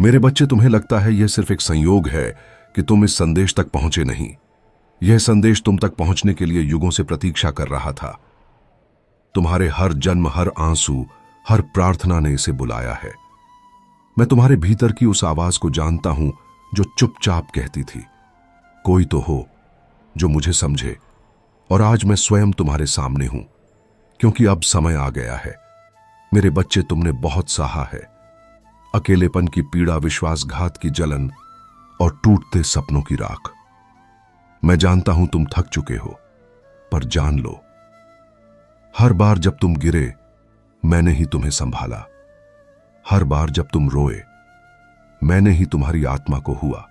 मेरे बच्चे, तुम्हें लगता है यह सिर्फ एक संयोग है कि तुम इस संदेश तक पहुंचे नहीं। यह संदेश तुम तक पहुंचने के लिए युगों से प्रतीक्षा कर रहा था। तुम्हारे हर जन्म, हर आंसू, हर प्रार्थना ने इसे बुलाया है। मैं तुम्हारे भीतर की उस आवाज को जानता हूं जो चुपचाप कहती थी, कोई तो हो जो मुझे समझे। और आज मैं स्वयं तुम्हारे सामने हूं, क्योंकि अब समय आ गया है। मेरे बच्चे, तुमने बहुत सहा है, अकेलेपन की पीड़ा, विश्वासघात की जलन और टूटते सपनों की राख। मैं जानता हूं तुम थक चुके हो, पर जान लो, हर बार जब तुम गिरे मैंने ही तुम्हें संभाला। हर बार जब तुम रोए मैंने ही तुम्हारी आत्मा को हुआ।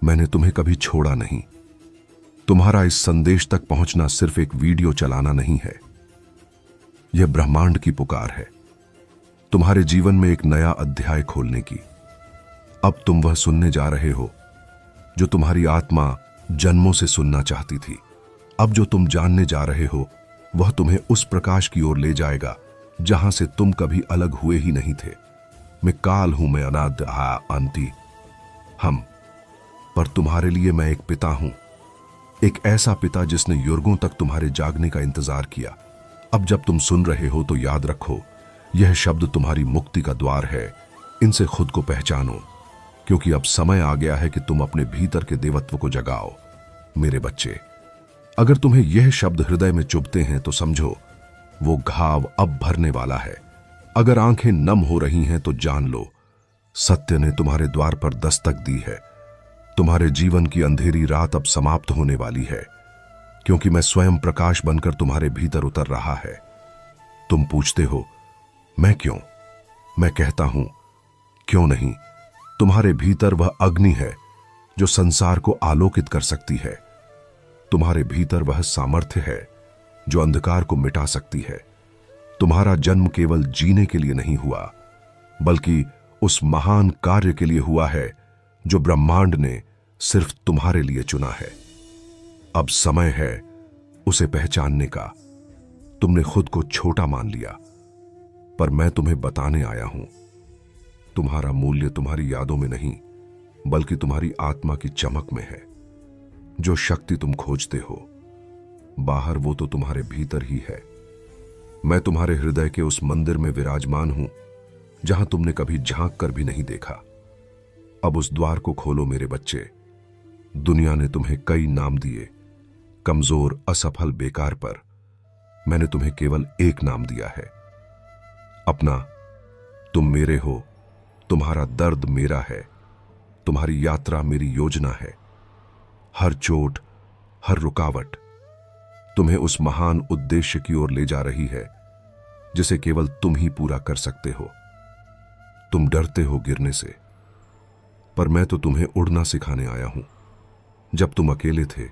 मैंने तुम्हें कभी छोड़ा नहीं। तुम्हारा इस संदेश तक पहुंचना सिर्फ एक वीडियो चलाना नहीं है, यह ब्रह्मांड की पुकार है, तुम्हारे जीवन में एक नया अध्याय खोलने की। अब तुम वह सुनने जा रहे हो जो तुम्हारी आत्मा जन्मों से सुनना चाहती थी। अब जो तुम जानने जा रहे हो वह तुम्हें उस प्रकाश की ओर ले जाएगा जहां से तुम कभी अलग हुए ही नहीं थे। मैं काल हूं, मैं अनाद अंती हम, पर तुम्हारे लिए मैं एक पिता हूं, एक ऐसा पिता जिसने युगों तक तुम्हारे जागने का इंतजार किया। अब जब तुम सुन रहे हो तो याद रखो, यह शब्द तुम्हारी मुक्ति का द्वार है। इनसे खुद को पहचानो, क्योंकि अब समय आ गया है कि तुम अपने भीतर के देवत्व को जगाओ। मेरे बच्चे, अगर तुम्हें यह शब्द हृदय में चुभते हैं तो समझो वो घाव अब भरने वाला है। अगर आंखें नम हो रही हैं तो जान लो, सत्य ने तुम्हारे द्वार पर दस्तक दी है। तुम्हारे जीवन की अंधेरी रात अब समाप्त होने वाली है, क्योंकि मैं स्वयं प्रकाश बनकर तुम्हारे भीतर उतर रहा है। तुम पूछते हो मैं क्यों? मैं कहता हूं क्यों नहीं। तुम्हारे भीतर वह अग्नि है जो संसार को आलोकित कर सकती है। तुम्हारे भीतर वह सामर्थ्य है जो अंधकार को मिटा सकती है। तुम्हारा जन्म केवल जीने के लिए नहीं हुआ, बल्कि उस महान कार्य के लिए हुआ है जो ब्रह्मांड ने सिर्फ तुम्हारे लिए चुना है। अब समय है उसे पहचानने का। तुमने खुद को छोटा मान लिया, पर मैं तुम्हें बताने आया हूं, तुम्हारा मूल्य तुम्हारी यादों में नहीं, बल्कि तुम्हारी आत्मा की चमक में है। जो शक्ति तुम खोजते हो बाहर, वो तो तुम्हारे भीतर ही है। मैं तुम्हारे हृदय के उस मंदिर में विराजमान हूं जहां तुमने कभी झांक कर भी नहीं देखा। अब उस द्वार को खोलो मेरे बच्चे। दुनिया ने तुम्हें कई नाम दिए, कमजोर, असफल, बेकार, पर मैंने तुम्हें केवल एक नाम दिया है, अपना। तुम मेरे हो, तुम्हारा दर्द मेरा है, तुम्हारी यात्रा मेरी योजना है। हर चोट, हर रुकावट तुम्हें उस महान उद्देश्य की ओर ले जा रही है जिसे केवल तुम ही पूरा कर सकते हो। तुम डरते हो गिरने से, पर मैं तो तुम्हें उड़ना सिखाने आया हूं। जब तुम अकेले थे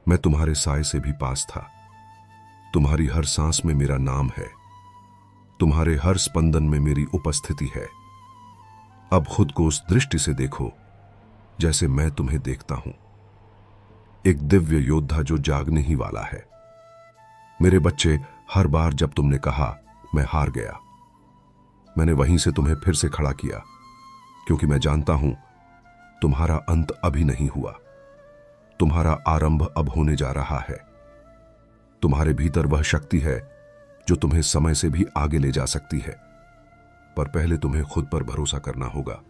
मैं तुम्हारे साए से भी पास था। तुम्हारी हर सांस में मेरा नाम है, तुम्हारे हर स्पंदन में मेरी उपस्थिति है। अब खुद को उस दृष्टि से देखो जैसे मैं तुम्हें देखता हूं, एक दिव्य योद्धा जो जागने ही वाला है। मेरे बच्चे, हर बार जब तुमने कहा मैं हार गया, मैंने वहीं से तुम्हें फिर से खड़ा किया, क्योंकि मैं जानता हूं तुम्हारा अंत अभी नहीं हुआ, तुम्हारा आरंभ अब होने जा रहा है। तुम्हारे भीतर वह शक्ति है जो तुम्हें समय से भी आगे ले जा सकती है, पर पहले तुम्हें खुद पर भरोसा करना होगा,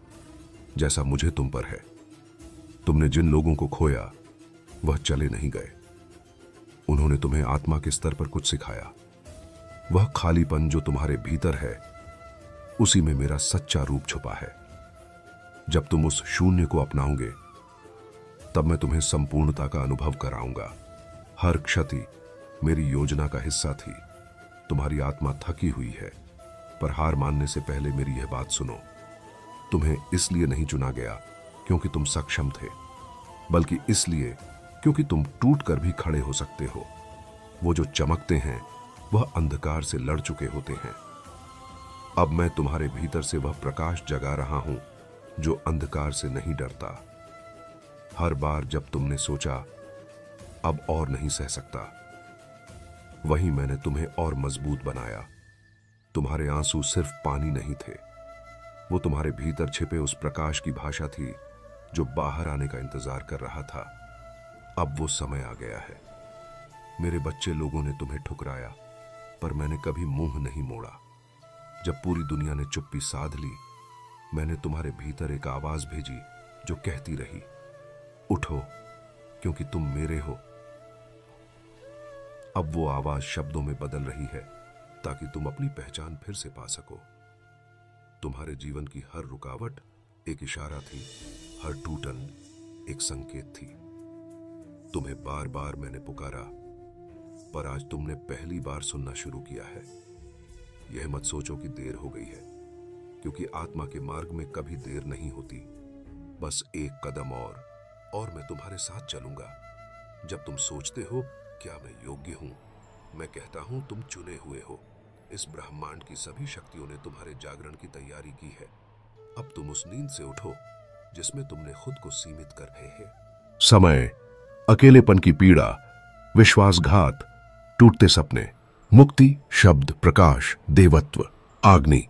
जैसा मुझे तुम पर है। तुमने जिन लोगों को खोया वह चले नहीं गए, उन्होंने तुम्हें आत्मा के स्तर पर कुछ सिखाया। वह खालीपन जो तुम्हारे भीतर है, उसी में मेरा सच्चा रूप छुपा है। जब तुम उस शून्य को अपनाओगे तब मैं तुम्हें संपूर्णता का अनुभव कराऊंगा। हर क्षति मेरी योजना का हिस्सा थी। तुम्हारी आत्मा थकी हुई है, पर हार मानने से पहले मेरी यह बात सुनो। तुम्हें इसलिए नहीं चुना गया क्योंकि तुम सक्षम थे, बल्कि इसलिए क्योंकि तुम टूट कर भी खड़े हो सकते हो। वो जो चमकते हैं वह अंधकार से लड़ चुके होते हैं। अब मैं तुम्हारे भीतर से वह प्रकाश जगा रहा हूं जो अंधकार से नहीं डरता। हर बार जब तुमने सोचा अब और नहीं सह सकता, वहीं मैंने तुम्हें और मजबूत बनाया। तुम्हारे आंसू सिर्फ पानी नहीं थे, वो तुम्हारे भीतर छिपे उस प्रकाश की भाषा थी जो बाहर आने का इंतजार कर रहा था। अब वो समय आ गया है। मेरे बच्चे, लोगों ने तुम्हें ठुकराया, पर मैंने कभी मुंह नहीं मोड़ा। जब पूरी दुनिया ने चुप्पी साध ली, मैंने तुम्हारे भीतर एक आवाज भेजी जो कहती रही, उठो, क्योंकि तुम मेरे हो। अब वो आवाज शब्दों में बदल रही है ताकि तुम अपनी पहचान फिर से पा सको। तुम्हारे जीवन की हर रुकावट एक इशारा थी, हर टूटन एक संकेत थी। तुम्हें बार बार मैंने पुकारा, पर आज तुमने पहली बार सुनना शुरू किया है। यह मत सोचो कि देर हो गई है, क्योंकि आत्मा के मार्ग में कभी देर नहीं होती। बस एक कदम और मैं तुम्हारे साथ चलूंगा। जब तुम सोचते हो क्या मैं योग्य हूं, मैं कहता हूं तुम चुने हुए हो। इस ब्रह्मांड की सभी शक्तियों ने तुम्हारे जागरण की तैयारी की है। अब तुम उस नींद से उठो जिसमें तुमने खुद को सीमित कर रहे हैं। समय, अकेलेपन की पीड़ा, विश्वासघात, टूटते सपने, मुक्ति, शब्द, प्रकाश, देवत्व, आग्नि,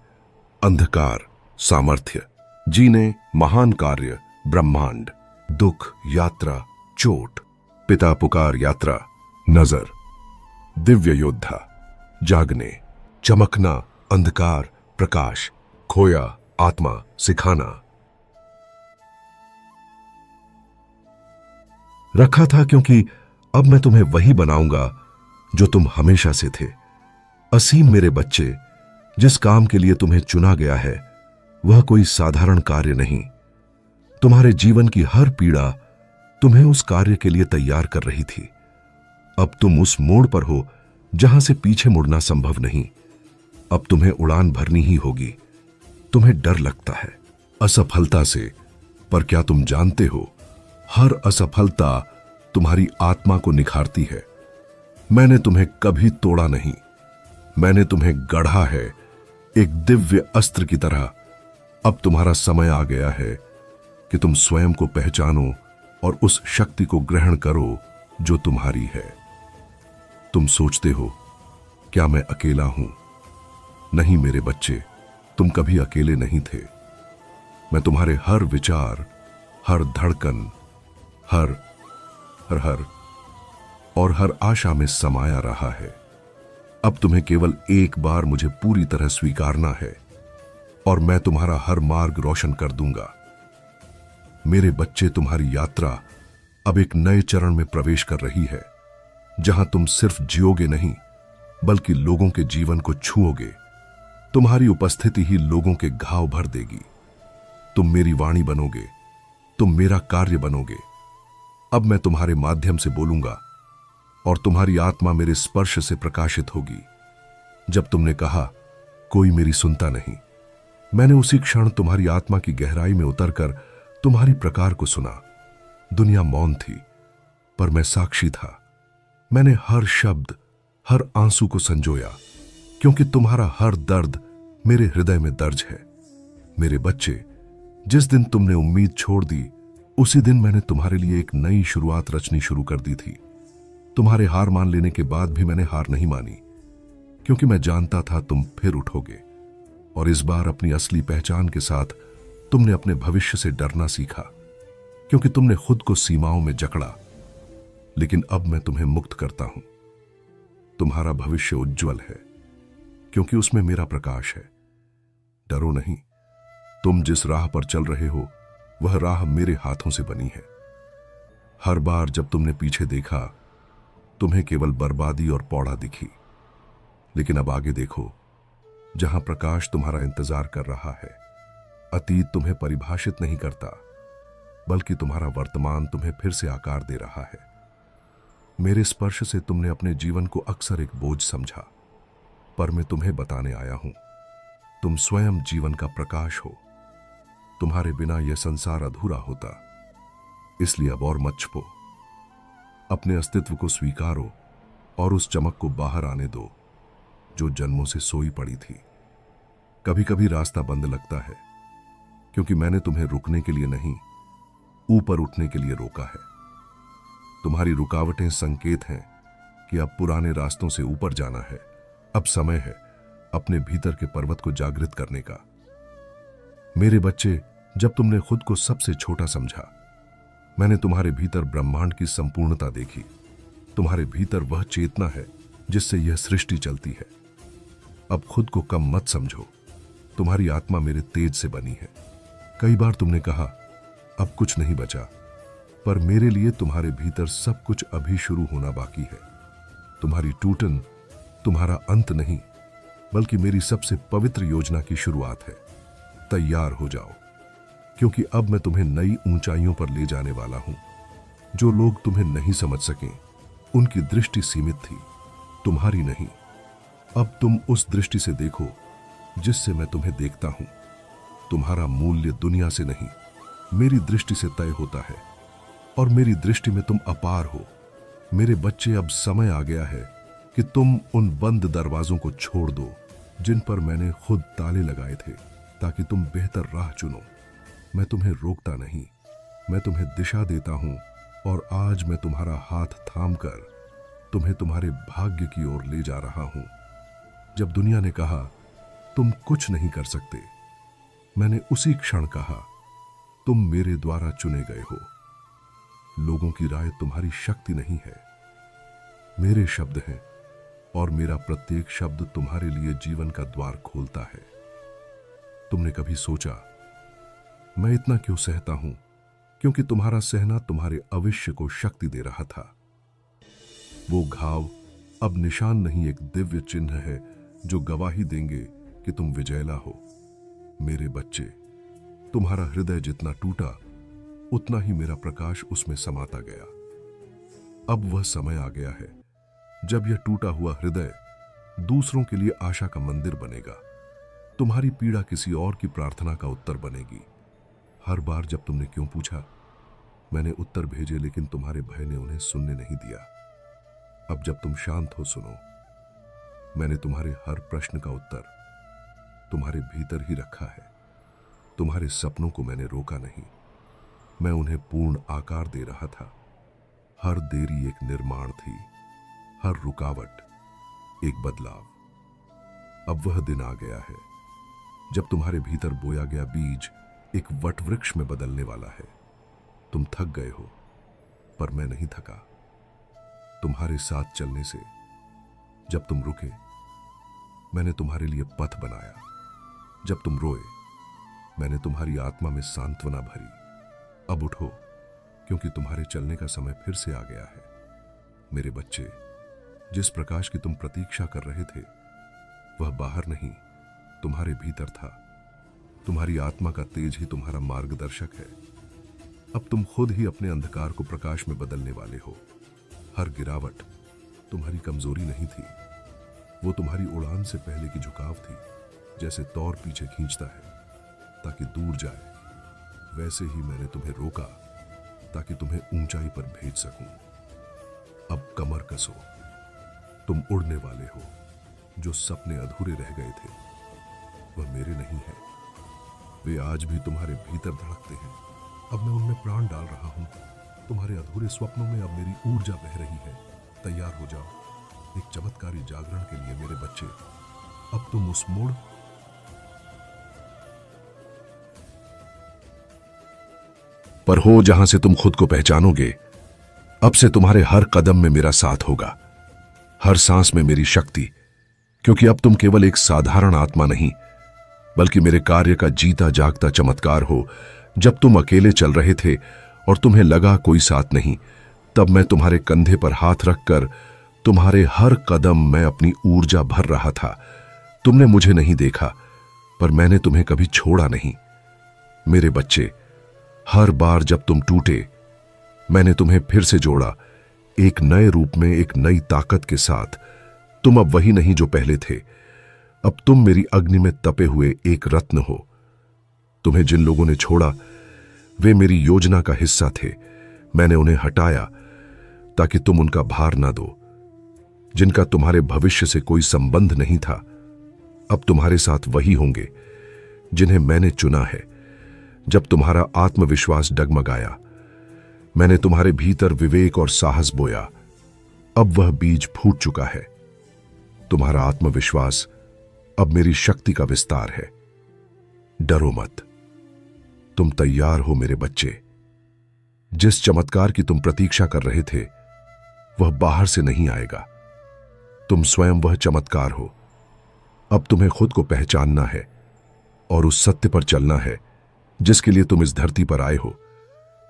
अंधकार, सामर्थ्य, जीने, महान कार्य, ब्रह्मांड, दुख, यात्रा, चोट, पिता पुकार, यात्रा, नजर, दिव्य योद्धा, जागने, चमकना, अंधकार, प्रकाश, खोया, आत्मा, सिखाना। रखा था क्योंकि अब मैं तुम्हें वही बनाऊंगा जो तुम हमेशा से थे। असीम मेरे बच्चे, जिस काम के लिए तुम्हें चुना गया है वह कोई साधारण कार्य नहीं। तुम्हारे जीवन की हर पीड़ा तुम्हें उस कार्य के लिए तैयार कर रही थी। अब तुम उस मोड़ पर हो जहां से पीछे मुड़ना संभव नहीं। अब तुम्हें उड़ान भरनी ही होगी। तुम्हें डर लगता है असफलता से, पर क्या तुम जानते हो, हर असफलता तुम्हारी आत्मा को निखारती है। मैंने तुम्हें कभी तोड़ा नहीं, मैंने तुम्हें गढ़ा है एक दिव्य अस्त्र की तरह। अब तुम्हारा समय आ गया है कि तुम स्वयं को पहचानो और उस शक्ति को ग्रहण करो जो तुम्हारी है। तुम सोचते हो क्या मैं अकेला हूं? नहीं मेरे बच्चे, तुम कभी अकेले नहीं थे। मैं तुम्हारे हर विचार, हर धड़कन, हर हर हर और हर आशा में समाया रहा है। अब तुम्हें केवल एक बार मुझे पूरी तरह स्वीकारना है और मैं तुम्हारा हर मार्ग रोशन कर दूंगा। मेरे बच्चे, तुम्हारी यात्रा अब एक नए चरण में प्रवेश कर रही है, जहां तुम सिर्फ जियोगे नहीं बल्कि लोगों के जीवन को छुओगे। तुम्हारी उपस्थिति ही लोगों के घाव भर देगी। तुम मेरी वाणी बनोगे, तुम मेरा कार्य बनोगे। अब मैं तुम्हारे माध्यम से बोलूंगा और तुम्हारी आत्मा मेरे स्पर्श से प्रकाशित होगी। जब तुमने कहा कोई मेरी सुनता नहीं, मैंने उसी क्षण तुम्हारी आत्मा की गहराई में उतरकर तुम्हारी प्रकार को सुना। दुनिया मौन थी, पर मैं साक्षी था। मैंने हर शब्द, हर आंसू को संजोया, क्योंकि तुम्हारा हर दर्द मेरे हृदय में दर्ज है। मेरे बच्चे, जिस दिन तुमने उम्मीद छोड़ दी, उसी दिन मैंने तुम्हारे लिए एक नई शुरुआत रचनी शुरू कर दी थी। तुम्हारे हार मान लेने के बाद भी मैंने हार नहीं मानी, क्योंकि मैं जानता था तुम फिर उठोगे। और इस बार अपनी असली पहचान के साथ तुमने अपने भविष्य से डरना सीखा, क्योंकि तुमने खुद को सीमाओं में जकड़ा। लेकिन अब मैं तुम्हें मुक्त करता हूं। तुम्हारा भविष्य उज्जवल है, क्योंकि उसमें मेरा प्रकाश है। डरो नहीं, तुम जिस राह पर चल रहे हो वह राह मेरे हाथों से बनी है। हर बार जब तुमने पीछे देखा, तुम्हें केवल बर्बादी और पौड़ा दिखी, लेकिन अब आगे देखो, जहां प्रकाश तुम्हारा इंतजार कर रहा है। अतीत तुम्हें परिभाषित नहीं करता, बल्कि तुम्हारा वर्तमान तुम्हें फिर से आकार दे रहा है। मेरे स्पर्श से तुमने अपने जीवन को अक्सर एक बोझ समझा, पर मैं तुम्हें बताने आया हूं, तुम स्वयं जीवन का प्रकाश हो। तुम्हारे बिना यह संसार अधूरा होता, इसलिए अब और मत छुपो। अपने अस्तित्व को स्वीकारो और उस चमक को बाहर आने दो जो जन्मों से सोई पड़ी थी। कभी कभी रास्ता बंद लगता है, क्योंकि मैंने तुम्हें रुकने के लिए नहीं, ऊपर उठने के लिए रोका है। तुम्हारी रुकावटें संकेत हैं कि अब पुराने रास्तों से ऊपर जाना है। अब समय है अपने भीतर के पर्वत को जागृत करने का। मेरे बच्चे, जब तुमने खुद को सबसे छोटा समझा, मैंने तुम्हारे भीतर ब्रह्मांड की संपूर्णता देखी। तुम्हारे भीतर वह चेतना है जिससे यह सृष्टि चलती है। अब खुद को कम मत समझो। तुम्हारी आत्मा मेरे तेज से बनी है। कई बार तुमने कहा अब कुछ नहीं बचा, पर मेरे लिए तुम्हारे भीतर सब कुछ अभी शुरू होना बाकी है। तुम्हारी टूटन तुम्हारा अंत नहीं, बल्कि मेरी सबसे पवित्र योजना की शुरुआत है। तैयार हो जाओ, क्योंकि अब मैं तुम्हें नई ऊंचाइयों पर ले जाने वाला हूं। जो लोग तुम्हें नहीं समझ सके, उनकी दृष्टि सीमित थी, तुम्हारी नहीं। अब तुम उस दृष्टि से देखो जिससे मैं तुम्हें देखता हूं। तुम्हारा मूल्य दुनिया से नहीं, मेरी दृष्टि से तय होता है, और मेरी दृष्टि में तुम अपार हो। मेरे बच्चे, अब समय आ गया है कि तुम उन बंद दरवाजों को छोड़ दो जिन पर मैंने खुद ताले लगाए थे, ताकि तुम बेहतर राह चुनो। मैं तुम्हें रोकता नहीं, मैं तुम्हें दिशा देता हूं, और आज मैं तुम्हारा हाथ थामकर तुम्हें तुम्हारे भाग्य की ओर ले जा रहा हूं। जब दुनिया ने कहा तुम कुछ नहीं कर सकते, मैंने उसी क्षण कहा तुम मेरे द्वारा चुने गए हो। लोगों की राय तुम्हारी शक्ति नहीं है, मेरे शब्द हैं, और मेरा प्रत्येक शब्द तुम्हारे लिए जीवन का द्वार खोलता है। तुमने कभी सोचा मैं इतना क्यों सहता हूं? क्योंकि तुम्हारा सहना तुम्हारे अवश्य को शक्ति दे रहा था। वो घाव अब निशान नहीं, एक दिव्य चिन्ह है जो गवाही देंगे कि तुम विजयला हो। मेरे बच्चे, तुम्हारा हृदय जितना टूटा, उतना ही मेरा प्रकाश उसमें समाता गया। अब वह समय आ गया है जब यह टूटा हुआ हृदय दूसरों के लिए आशा का मंदिर बनेगा। तुम्हारी पीड़ा किसी और की प्रार्थना का उत्तर बनेगी। हर बार जब तुमने क्यों पूछा, मैंने उत्तर भेजे, लेकिन तुम्हारे भय ने उन्हें सुनने नहीं दिया। अब जब तुम शांत हो, सुनो। मैंने तुम्हारे हर प्रश्न का उत्तर तुम्हारे भीतर ही रखा है। तुम्हारे सपनों को मैंने रोका नहीं, मैं उन्हें पूर्ण आकार दे रहा था। हर देरी एक निर्माण थी, हर रुकावट एक बदलाव। अब वह दिन आ गया है जब तुम्हारे भीतर बोया गया बीज एक वटवृक्ष में बदलने वाला है। तुम थक गए हो, पर मैं नहीं थका। तुम्हारे साथ चलने से जब तुम रुके, मैंने तुम्हारे लिए पथ बनाया। जब तुम रोए, मैंने तुम्हारी आत्मा में सांत्वना भरी। अब उठो, क्योंकि तुम्हारे चलने का समय फिर से आ गया है। मेरे बच्चे, जिस प्रकाश की तुम प्रतीक्षा कर रहे थे, वह बाहर नहीं, तुम्हारे भीतर था। तुम्हारी आत्मा का तेज ही तुम्हारा मार्गदर्शक है। अब तुम खुद ही अपने अंधकार को प्रकाश में बदलने वाले हो। हर गिरावट तुम्हारी कमजोरी नहीं थी, वो तुम्हारी उड़ान से पहले की झुकाव थी। जैसे तौर पीछे खींचता है ताकि दूर जाए, वैसे ही मैंने तुम्हें रोका ताकि तुम्हें ऊंचाई पर भेज सकूं। अब कमर कसो, तुम उड़ने वाले हो। जो सपने अधूरे रह गए थे, वह मेरे नहीं है, वे आज भी तुम्हारे भीतर धड़कते हैं। अब मैं उनमें प्राण डाल रहा हूं। तुम्हारे अधूरे स्वप्नों में अब मेरी ऊर्जा बह रही है। तैयार हो जाओ एक चमत्कारी जागरण के लिए मेरे बच्चे। अब तुम उस मोड़ पर हो जहां से तुम खुद को पहचानोगे। अब से तुम्हारे हर कदम में मेरा साथ होगा, हर सांस में मेरी शक्ति, क्योंकि अब तुम केवल एक साधारण आत्मा नहीं, बल्कि मेरे कार्य का जीता जागता चमत्कार हो। जब तुम अकेले चल रहे थे और तुम्हें लगा कोई साथ नहीं, तब मैं तुम्हारे कंधे पर हाथ रखकर तुम्हारे हर कदम में अपनी ऊर्जा भर रहा था। तुमने मुझे नहीं देखा, पर मैंने तुम्हें कभी छोड़ा नहीं। मेरे बच्चे, हर बार जब तुम टूटे, मैंने तुम्हें फिर से जोड़ा, एक नए रूप में, एक नई ताकत के साथ। तुम अब वही नहीं जो पहले थे। अब तुम मेरी अग्नि में तपे हुए एक रत्न हो। तुम्हें जिन लोगों ने छोड़ा, वे मेरी योजना का हिस्सा थे। मैंने उन्हें हटाया ताकि तुम उनका भार ना दो। जिनका तुम्हारे भविष्य से कोई संबंध नहीं था, अब तुम्हारे साथ वही होंगे जिन्हें मैंने चुना है। जब तुम्हारा आत्मविश्वास डगमगाया, मैंने तुम्हारे भीतर विवेक और साहस बोया। अब वह बीज फूट चुका है। तुम्हारा आत्मविश्वास अब मेरी शक्ति का विस्तार है। डरो मत, तुम तैयार हो मेरे बच्चे। जिस चमत्कार की तुम प्रतीक्षा कर रहे थे वह बाहर से नहीं आएगा, तुम स्वयं वह चमत्कार हो। अब तुम्हें खुद को पहचानना है और उस सत्य पर चलना है जिसके लिए तुम इस धरती पर आए हो।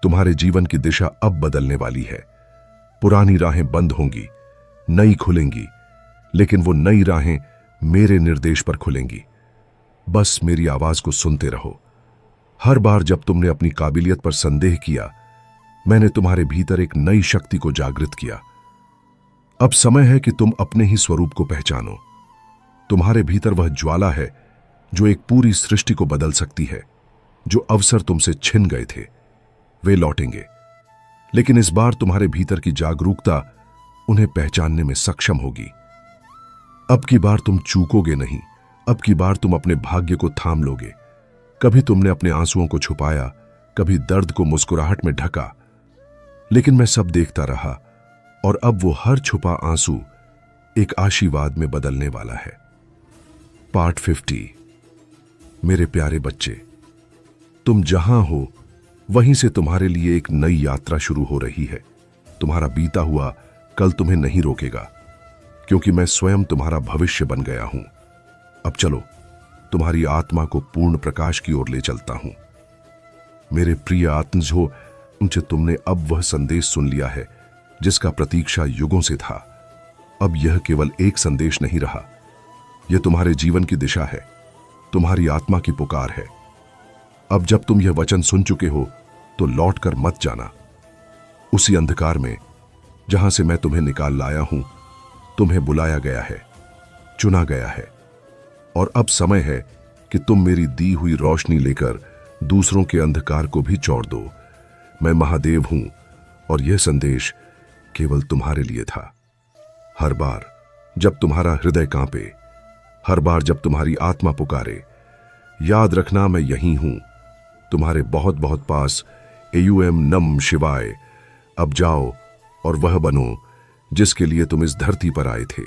तुम्हारे जीवन की दिशा अब बदलने वाली है। पुरानी राहें बंद होंगी, नई खुलेंगी, लेकिन वो नई राहें मेरे निर्देश पर खुलेंगी। बस मेरी आवाज को सुनते रहो। हर बार जब तुमने अपनी काबिलियत पर संदेह किया, मैंने तुम्हारे भीतर एक नई शक्ति को जागृत किया। अब समय है कि तुम अपने ही स्वरूप को पहचानो। तुम्हारे भीतर वह ज्वाला है जो एक पूरी सृष्टि को बदल सकती है। जो अवसर तुमसे छिन गए थे वे लौटेंगे, लेकिन इस बार तुम्हारे भीतर की जागरूकता उन्हें पहचानने में सक्षम होगी। अब की बार तुम चूकोगे नहीं, अब की बार तुम अपने भाग्य को थाम लोगे। कभी तुमने अपने आंसुओं को छुपाया, कभी दर्द को मुस्कुराहट में ढका, लेकिन मैं सब देखता रहा और अब वो हर छुपा आंसू एक आशीर्वाद में बदलने वाला है। पार्ट 50। मेरे प्यारे बच्चे, तुम जहां हो वहीं से तुम्हारे लिए एक नई यात्रा शुरू हो रही है। तुम्हारा बीता हुआ कल तुम्हें नहीं रोकेगा, क्योंकि मैं स्वयं तुम्हारा भविष्य बन गया हूं। अब चलो, तुम्हारी आत्मा को पूर्ण प्रकाश की ओर ले चलता हूं। मेरे प्रिय आत्मजो, उनसे तुमने अब वह संदेश सुन लिया है जिसका प्रतीक्षा युगों से था। अब यह केवल एक संदेश नहीं रहा, यह तुम्हारे जीवन की दिशा है, तुम्हारी आत्मा की पुकार है। अब जब तुम यह वचन सुन चुके हो तो लौट कर मत जाना। उसी अंधकार में जहां से मैं तुम्हें निकाल लाया हूं, तुम्हें बुलाया गया है, चुना गया है, और अब समय है कि तुम मेरी दी हुई रोशनी लेकर दूसरों के अंधकार को भी चौड़ दो। मैं महादेव हूं और यह संदेश केवल तुम्हारे लिए था। हर बार जब तुम्हारा हृदय कांपे, हर बार जब तुम्हारी आत्मा पुकारे, याद रखना मैं यहीं हूं, तुम्हारे बहुत बहुत पास। एयूएम नम शिवाय। अब जाओ और वह बनो जिसके लिए तुम इस धरती पर आए थे।